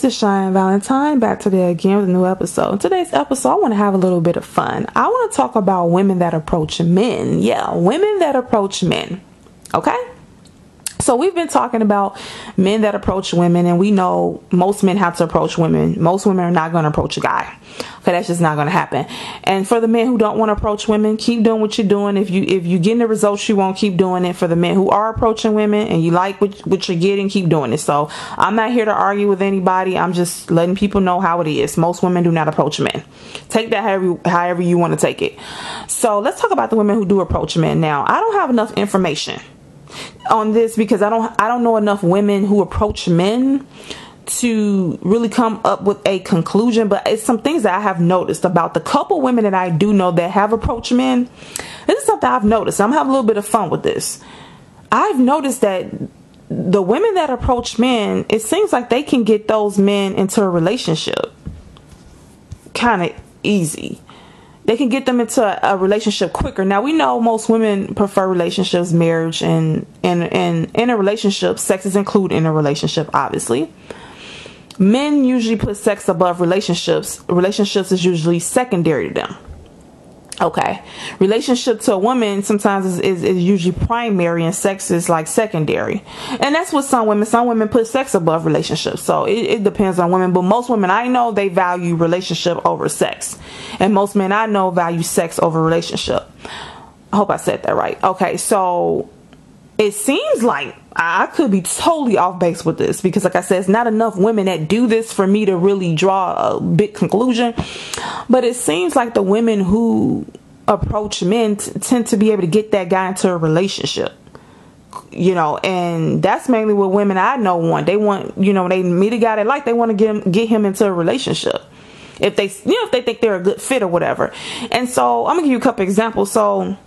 this is Cheyenne Valentine back today again with a new episode. In today's episode, I want to have a little bit of fun. I want to talk about women that approach men. Yeah, women that approach men. Okay? So we've been talking about men that approach women, and we know most men have to approach women. Most women are not going to approach a guy. Okay, that's just not going to happen. And for the men who don't want to approach women, keep doing what you're doing. If you getting the results you want, keep doing it. For the men who are approaching women and you like what you're getting, keep doing it. So I'm not here to argue with anybody. I'm just letting people know how it is. Most women do not approach men. Take that however you want to take it. So let's talk about the women who do approach men. Now, I don't have enough information on this because I don't know enough women who approach men to really come up with a conclusion, but it's some things that I have noticed about the couple women that I do know that have approached men. This is something I've noticed. I'm having a little bit of fun with this. I've noticed that the women that approach men, it seems like they can get those men into a relationship kind of easy. They can get them into a relationship quicker. Now, we know most women prefer relationships, marriage, and in a relationship, sex is included in a relationship, obviously. Men usually put sex above relationships. Relationships is usually secondary to them. Okay. Relationship to a woman sometimes is usually primary, and sex is like secondary. And that's what some women put sex above relationships. So it depends on women. But most women I know, they value relationship over sex. And most men I know value sex over relationship. I hope I said that right. Okay. So it seems like I could be totally off base with this because, like I said, it's not enough women that do this for me to really draw a big conclusion. But it seems like the women who approach men tend to be able to get that guy into a relationship. You know, and that's mainly what women I know want. They want, they meet a guy they like, they want to get him into a relationship. If they think they're a good fit or whatever. And so I'm gonna give you a couple examples. So,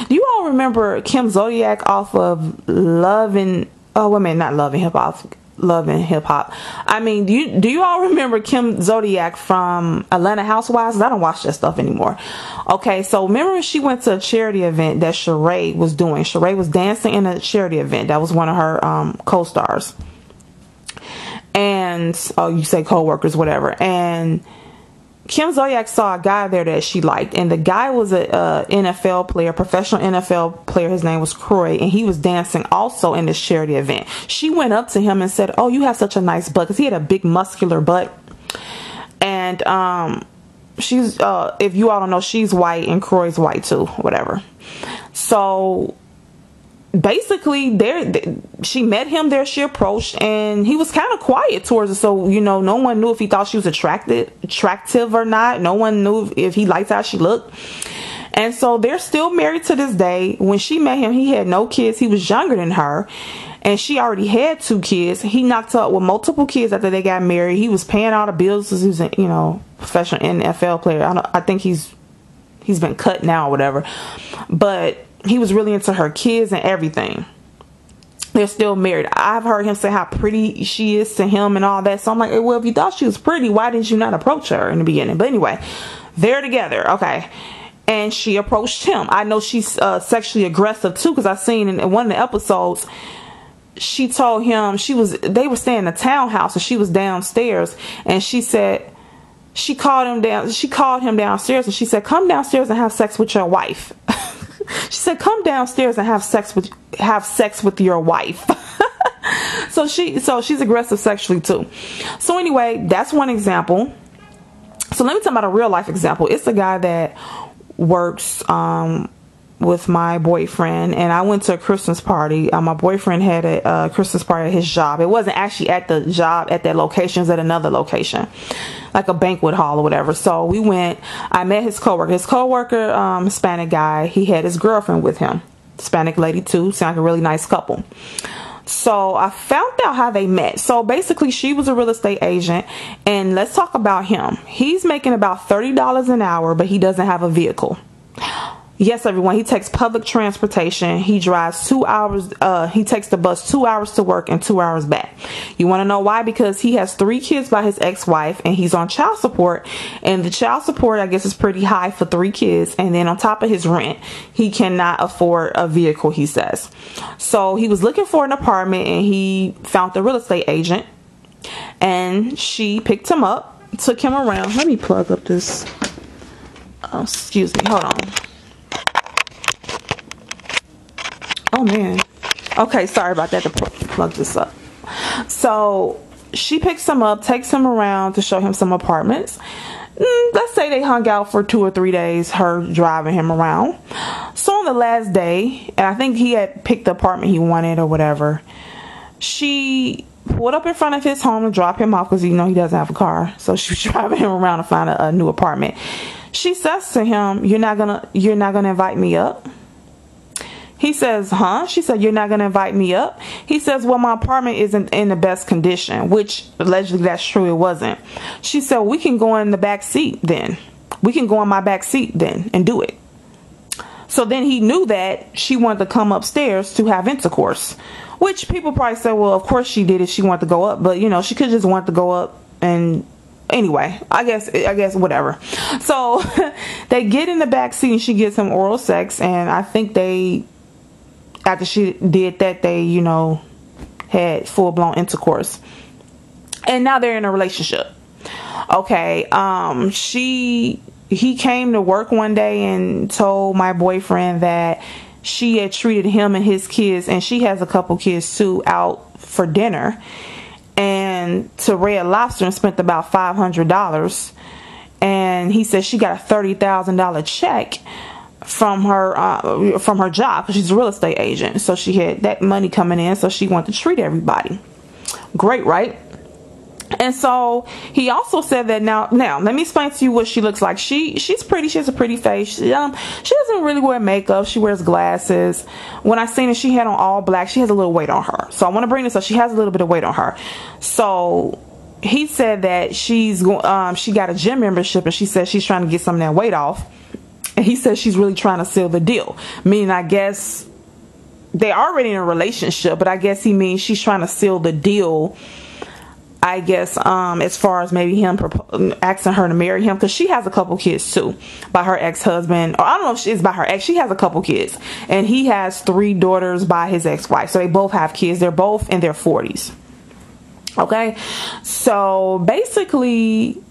do you all remember Kim Zolciak off of Love and Hip Hop? I mean, do you all remember Kim Zolciak from Atlanta Housewives? I don't watch that stuff anymore. Okay, so remember when she went to a charity event that Sheree was doing? Sheree was dancing in a charity event. That was one of her co-stars. And you say co-workers, whatever. And Kim Zolciak saw a guy there that she liked, and the guy was a NFL player, professional NFL player. His name was Croy, and he was dancing also in this charity event. She went up to him and said, "Oh, you have such a nice butt," because he had a big muscular butt. And she's if you all don't know, she's white and Croy's white too, whatever. So basically, she met him there. She approached, and he was kind of quiet towards her. So no one knew if he thought she was attractive or not. No one knew if he liked how she looked. And so they're still married to this day. When she met him, he had no kids. He was younger than her, and she already had 2 kids. He knocked her up with multiple kids after they got married. He was paying all the bills. He was a professional NFL player. I think he's been cut now or whatever, but he was really into her kids and everything. They're still married. I've heard him say how pretty she is to him and all that. So I'm like, well, if you thought she was pretty, why didn't you not approach her in the beginning? But anyway, they're together. Okay. And she approached him. I know she's sexually aggressive too, because I seen in one of the episodes, she told him they were staying in a townhouse and she was downstairs, and she said, she called him downstairs and she said, "Come downstairs and have sex with your wife." She said, "Come downstairs and have sex with your wife." So she's aggressive sexually too. So anyway, that's one example. So let me tell you about a real life example. It's a guy that works with my boyfriend, and I went to a Christmas party. My boyfriend had a Christmas party at his job. It wasn't actually at the job at that location. It was at another location, like a banquet hall or whatever. So we went. I met his coworker. Hispanic guy. He had his girlfriend with him, Hispanic lady too. Sound like a really nice couple. So I found out how they met. So basically, she was a real estate agent, and let's talk about him. He's making about $30 an hour, but he doesn't have a vehicle. Yes, everyone, he takes public transportation. He drives 2 hours. He takes the bus 2 hours to work and 2 hours back. You want to know why? Because he has 3 kids by his ex-wife, and he's on child support. And the child support, I guess, is pretty high for 3 kids. And then on top of his rent, he cannot afford a vehicle, he says. So he was looking for an apartment, and he found the real estate agent. and she picked him up, took him around. Let me plug up this. Excuse me, hold on. Oh man. Okay, sorry about that, to plug this up. So she picks him up, takes him around to show him some apartments. Let's say they hung out for 2 or 3 days, her driving him around. So on the last day, and I think he had picked the apartment he wanted or whatever, she pulled up in front of his home to drop him off because, you know, he doesn't have a car. So she was driving him around to find a new apartment. She says to him, you're not gonna invite me up? He says, huh? She said, you're not going to invite me up? He says, well, my apartment isn't in the best condition, which allegedly that's true, it wasn't. She said, we can go in the back seat then. We can go in my back seat then and do it. So then he knew that she wanted to come upstairs to have intercourse, which people probably said, well, of course she did if she wanted to go up. But, you know, she could just want to go up and... Anyway, I guess whatever. So they get in the back seat and she gives him oral sex, and I think after she did that, they, you know, had full-blown intercourse. And now they're in a relationship. Okay, he came to work one day and told my boyfriend that she had treated him and his kids, and she has a couple kids too, out for dinner and to Red Lobster, and spent about $500. And he said she got a $30,000 check from her job, because she's a real estate agent. So she had that money coming in, so she wanted to treat everybody. Great, right? And so he also said that now let me explain to you what she looks like. She's pretty. She has a pretty face. She doesn't really wear makeup. She wears glasses. When I seen her, she had on all black. She has a little weight on her. So I want to bring this up. She has a little bit of weight on her. So he said that she got a gym membership, and she said she's trying to get some of that weight off. And he says she's really trying to seal the deal. Meaning, I guess they're already in a relationship, but I guess he means she's trying to seal the deal, I guess, as far as maybe him asking her to marry him, because she has a couple kids too by her ex-husband, or I don't know if she's by her ex. She has a couple kids, and he has 3 daughters by his ex-wife. So they both have kids. They're both in their 40s. Okay, so basically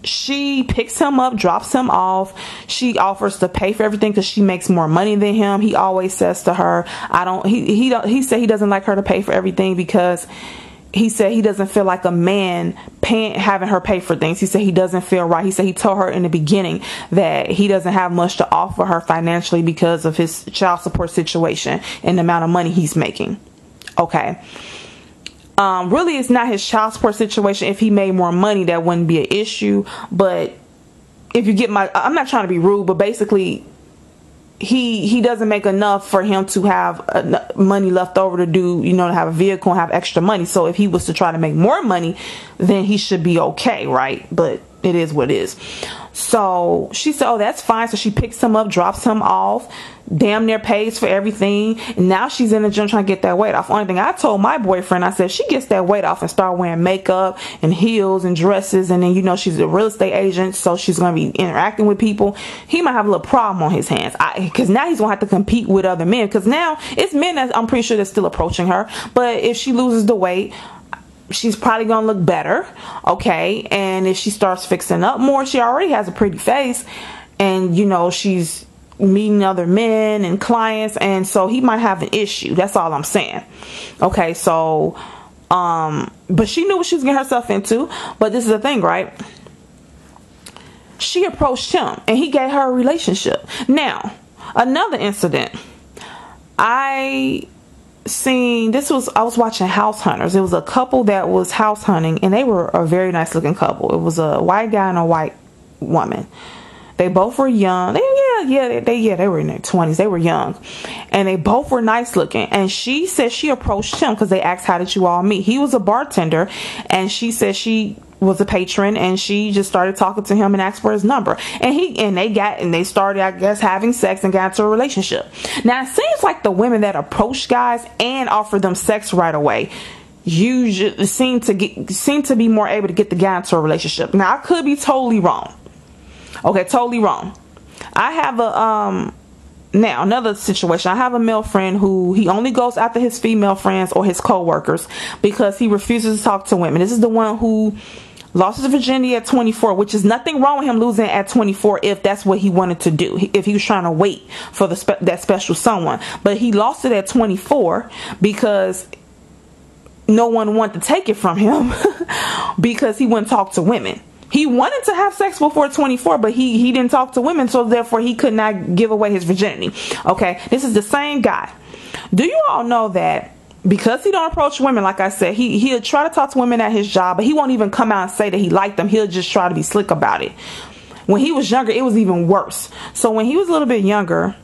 she picks him up, drops him off. She offers to pay for everything because she makes more money than him. He always says to her, he said he doesn't like her to pay for everything because he said he doesn't feel like a man having her pay for things. He said he doesn't feel right. He said he told her in the beginning that he doesn't have much to offer her financially because of his child support situation and the amount of money he's making. Okay. Really, it's not his child support situation. If he made more money, that wouldn't be an issue. But if you get I'm not trying to be rude, but basically, he doesn't make enough for him to have money left over to do, you know, to have a vehicle and have extra money. So if he was to try to make more money, then he should be okay, right? But it is what it is. So she said, oh, that's fine. So she picks him up, drops him off, damn near pays for everything. And now she's in the gym trying to get that weight off. Only thing I told my boyfriend, I said, she gets that weight off and start wearing makeup and heels and dresses. And then, you know, she's a real estate agent, so she's going to be interacting with people. He might have a little problem on his hands, because now he's going to have to compete with other men, because now it's men that I'm pretty sure that's still approaching her. But if she loses the weight, she's probably gonna look better, okay? And if she starts fixing up more, she already has a pretty face, and you know, she's meeting other men and clients, and so he might have an issue. That's all I'm saying. Okay, so but she knew what she was getting herself into. But this is the thing, right? She approached him and he gave her a relationship. Now, another incident, I was watching House Hunters. It was a couple that was house hunting, and they were a very nice looking couple. It was a white guy and a white woman. They both were young. They were in their 20s. They were young, and they both were nice looking. And she said she approached him because they asked, how did you all meet? He was a bartender, and she said she was a patron, and she just started talking to him and asked for his number, and they started, I guess, having sex and got into a relationship. Now it seems like the women that approach guys and offer them sex right away usually seem to be more able to get the guy into a relationship. Now I could be totally wrong. Okay, totally wrong. I have Now, another situation. I have a male friend who he only goes after his female friends or his co-workers because he refuses to talk to women. This is the one who lost his virginity at 24, which is nothing wrong with him losing at 24 if that's what he wanted to do, if he was trying to wait for that special someone. But he lost it at 24 because no one wanted to take it from him because he wouldn't talk to women. He wanted to have sex before 24, but he didn't talk to women, so therefore he could not give away his virginity. Okay, this is the same guy. Do you all know that because he don't approach women, like I said, he'll try to talk to women at his job, but he won't even come out and say that he liked them. He'll just try to be slick about it. When he was younger, it was even worse. So when he was a little bit younger,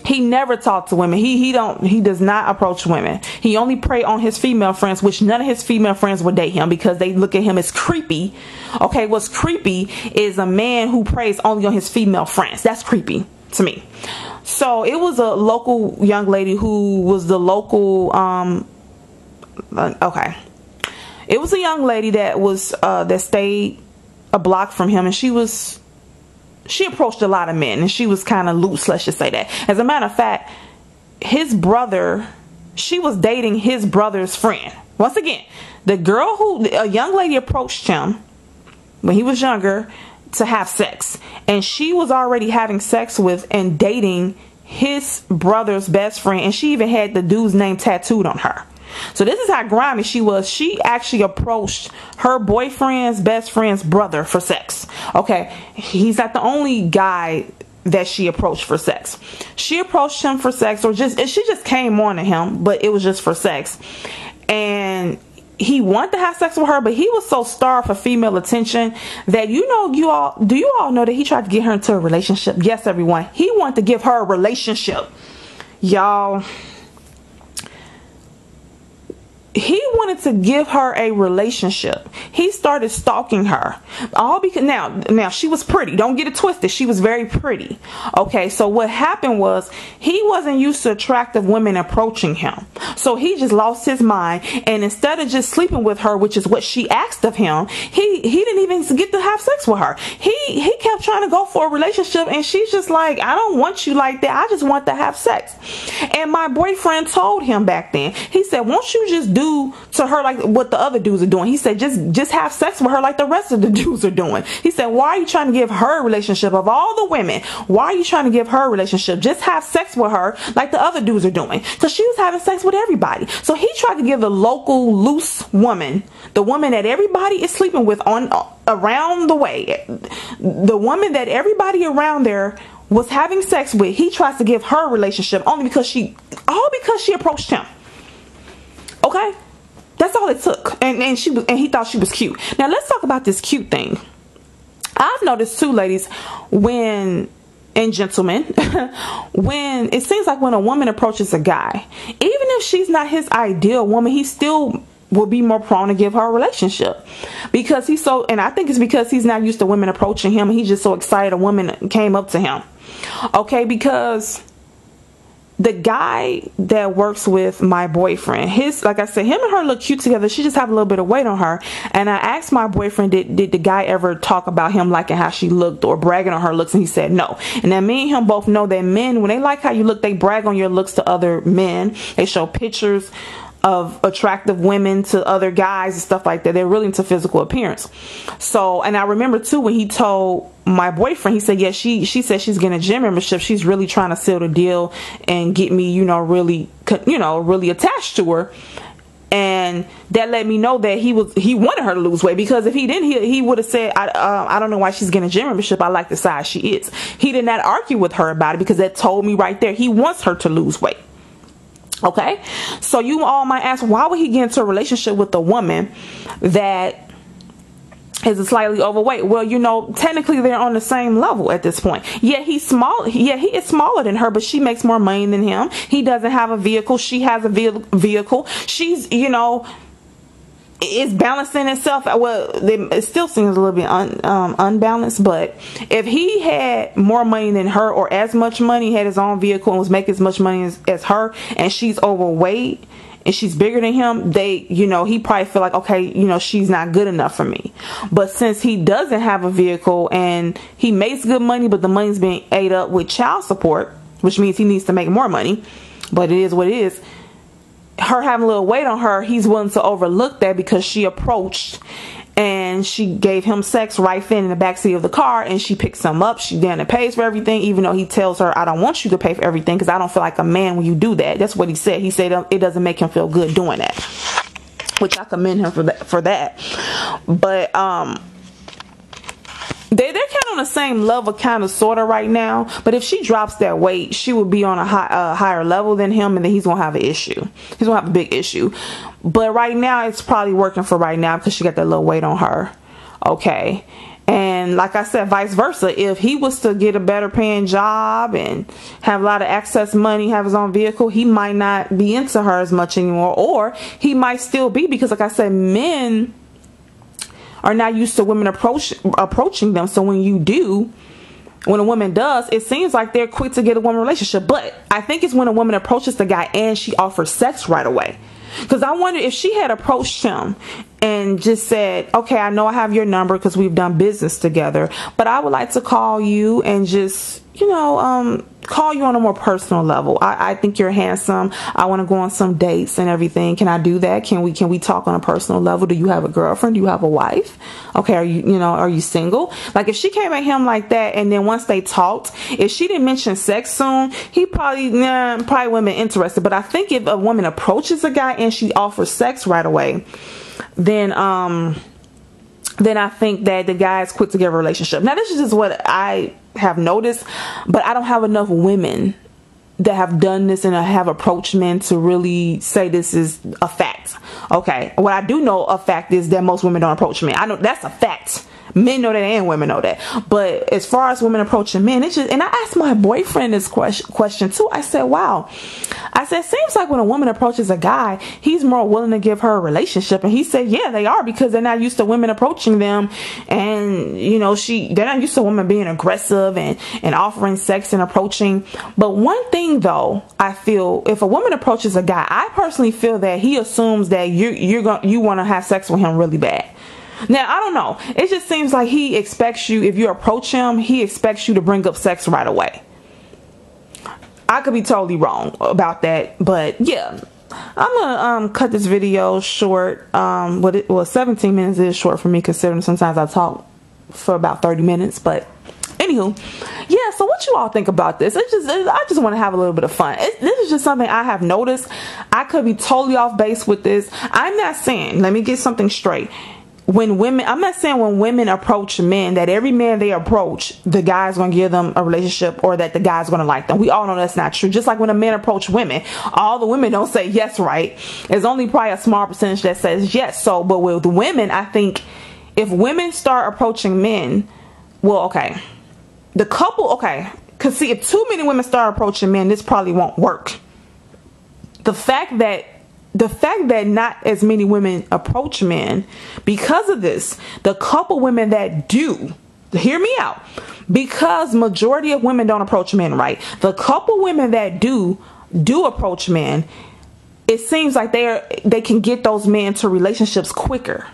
he never talked to women. He does not approach women. He only prey on his female friends, which none of his female friends would date him because they look at him as creepy. Okay, what's creepy is a man who preys only on his female friends. That's creepy to me. So it was a local young lady who was the local okay. It was a young lady that was that stayed a block from him, and she approached a lot of men, and she was kind of loose, let's just say that. As a matter of fact, his brother, she was dating his brother's friend. Once again, a young lady approached him when he was younger to have sex, and she was already having sex with and dating his brother's best friend, and she even had the dude's name tattooed on her. So this is how grimy she was. She actually approached her boyfriend's best friend's brother for sex. Okay, he's not the only guy that she approached for sex. She approached him for sex, or she just came on to him, but it was just for sex. And he wanted to have sex with her, but he was so starved for female attention that do you all know that he tried to get her into a relationship? Yes, everyone. He wanted to give her a relationship. Y'all, he wanted to give her a relationship. He started stalking her. All because now she was pretty. Don't get it twisted. She was very pretty. Okay, so what happened was he wasn't used to attractive women approaching him. So he just lost his mind, and instead of just sleeping with her, which is what she asked of him, he didn't even get to have sex with her. He kept trying to go for a relationship, and she's just like, I don't want you like that. I just want to have sex. And my boyfriend told him back then, he said, won't you just do to her like what the other dudes are doing? He said, just have sex with her like the rest of the dudes are doing. He said, why are you trying to give her a relationship? Of all the women, why are you trying to give her a relationship? Just have sex with her like the other dudes are doing, because she was having sex with everybody. So he tried to give the local loose woman, the woman that everybody is sleeping with around the way, the woman that everybody around there was having sex with, he tries to give her a relationship all because she approached him. Okay, that's all it took, and he thought she was cute. Now let's talk about this cute thing. I've noticed too, ladies, and gentlemen, when it seems like when a woman approaches a guy, even if she's not his ideal woman, he still will be more prone to give her a relationship because and I think it's because he's not used to women approaching him. He's just so excited a woman came up to him. Okay, because the guy that works with my boyfriend, like I said, him and her look cute together. She just have a little bit of weight on her. And I asked my boyfriend, did the guy ever talk about him liking how she looked or bragging on her looks? And he said no. And then me and him both know that men, when they like how you look, they brag on your looks to other men. They show pictures of attractive women to other guys and stuff like that. They're really into physical appearance. So, and I remember too when he told my boyfriend, he said, yeah, she said she's getting a gym membership. She's really trying to seal the deal and get me, really attached to her. And that let me know that he wanted her to lose weight, because if he didn't, he would have said, I don't know why she's getting a gym membership. I like the size she is. He did not argue with her about it, because that told me right there he wants her to lose weight. Okay, so you all might ask, why would he get into a relationship with a woman that is slightly overweight? Well, technically they're on the same level at this point. Yeah, he's small. Yeah, he is smaller than her, but she makes more money than him. He doesn't have a vehicle. She has a vehicle. She's, it's balancing itself. Well, it still seems a little bit unbalanced, but if he had more money than her, or as much money, had his own vehicle and was making as much money as her, and she's overweight and she's bigger than him, he probably feel like, okay, she's not good enough for me. But since he doesn't have a vehicle and he makes good money, but the money's being ate up with child support, which means he needs to make more money, but it is what it is. Her having a little weight on her, he's willing to overlook that because she approached and she gave him sex right then in the backseat of the car, and she picks him up. She then pays for everything, even though he tells her, I don't want you to pay for everything because I don't feel like a man when you do that. That's what he said. He said it doesn't make him feel good doing that, which I commend him for that. But they're kind of on the same level, kind of, sort of, right now. But if she drops that weight, she will be on a higher level than him, and then he's gonna have an issue. He's gonna have a big issue. But right now, it's probably working for right now because she got that little weight on her. Okay. And like I said, vice versa. If he was to get a better paying job and have a lot of access money, have his own vehicle, he might not be into her as much anymore. Or he might still be, because like I said, men are not used to women approaching them. So when a woman does, it seems like they're quick to get a woman relationship. But I think it's when a woman approaches the guy and she offers sex right away. Because I wonder if she had approached him and just said, okay, I know I have your number because we've done business together, but I would like to call you and just, call you on a more personal level. I think you're handsome. I want to go on some dates and everything. Can I do that? Can we talk on a personal level? Do you have a girlfriend? Do you have a wife? Okay. Are you single? Like, if she came at him like that, and then once they talked, if she didn't mention sex soon, he probably wouldn't have been interested. But I think if a woman approaches a guy and she offers sex right away, then I think that the guy is quick to get a relationship. Now, this is just what I have noticed, but I don't have enough women that have done this and have approached men to really say this is a fact. Okay, what I do know a fact is that most women don't approach men. I know that's a fact. Men know that and women know that. But as far as women approaching men, it's just, and I asked my boyfriend this question too. I said, wow. I said, seems like when a woman approaches a guy, he's more willing to give her a relationship. And he said, yeah, they are, because they're not used to women approaching them. And, they're not used to women being aggressive and offering sex and approaching. But one thing though, I feel if a woman approaches a guy, I personally feel that he assumes that you want to have sex with him really bad. Now, I don't know. It just seems like he expects you, if you approach him, he expects you to bring up sex right away. I could be totally wrong about that, but yeah. I'm gonna cut this video short. 17 minutes is short for me, considering sometimes I talk for about 30 minutes, but anywho, yeah. So what you all think about this? I just want to have a little bit of fun. This is just something I have noticed. I could be totally off base with this. I'm not saying, let me get something straight. I'm not saying when women approach men that every man they approach, the guy's going to give them a relationship or that the guy's going to like them. We all know that's not true. Just like when a man approach women, all the women don't say yes, right? There's only probably a small percentage that says yes. So, but with women, I think if women start approaching men, well, okay. Because see, if too many women start approaching men, this probably won't work. The fact that not as many women approach men, because of this, the couple women that do, hear me out, because majority of women don't approach men, right? The couple women that do approach men, it seems like they can get those men to relationships quicker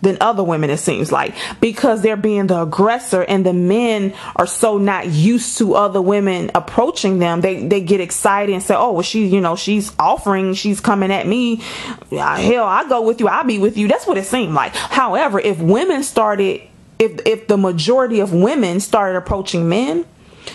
than other women, it seems like, because they're being the aggressor and the men are so not used to other women approaching them. They get excited and say, oh, well, she's offering, she's coming at me. Hell, I'll go with you. I'll be with you. That's what it seemed like. However, if the majority of women started approaching men,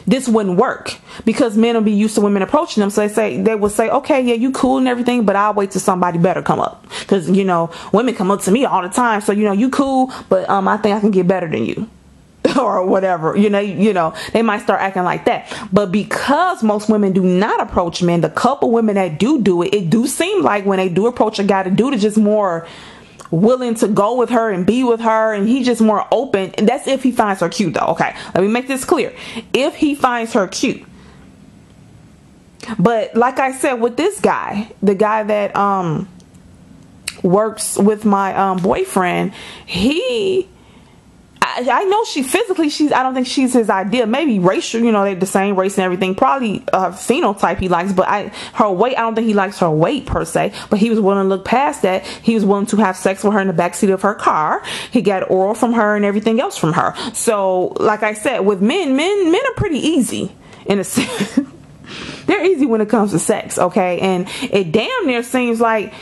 this wouldn't work, because men will be used to women approaching them. So they would say, okay, yeah, you cool and everything, but I'll wait till somebody better come up, because women come up to me all the time. So you cool, but I think I can get better than you, or whatever. They might start acting like that. But because most women do not approach men, the couple women that do it do seem like when they do approach a guy, the dude is just more willing to go with her and be with her, and he's just more open. And that's if he finds her cute though. Okay, let me make this clear. If he finds her cute. But like I said, with this guy, the guy that works with my boyfriend, I know I don't think she's his ideal. Maybe racial, they're the same race and everything. Probably a phenotype he likes, but her weight, I don't think he likes her weight per se. But he was willing to look past that. He was willing to have sex with her in the backseat of her car. He got oral from her and everything else from her. So, like I said, with men are pretty easy in a sense. they're easy when it comes to sex, okay? And it damn near seems like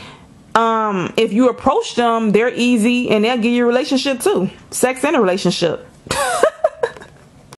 if you approach them, they're easy and they'll give you a relationship too, sex and a relationship.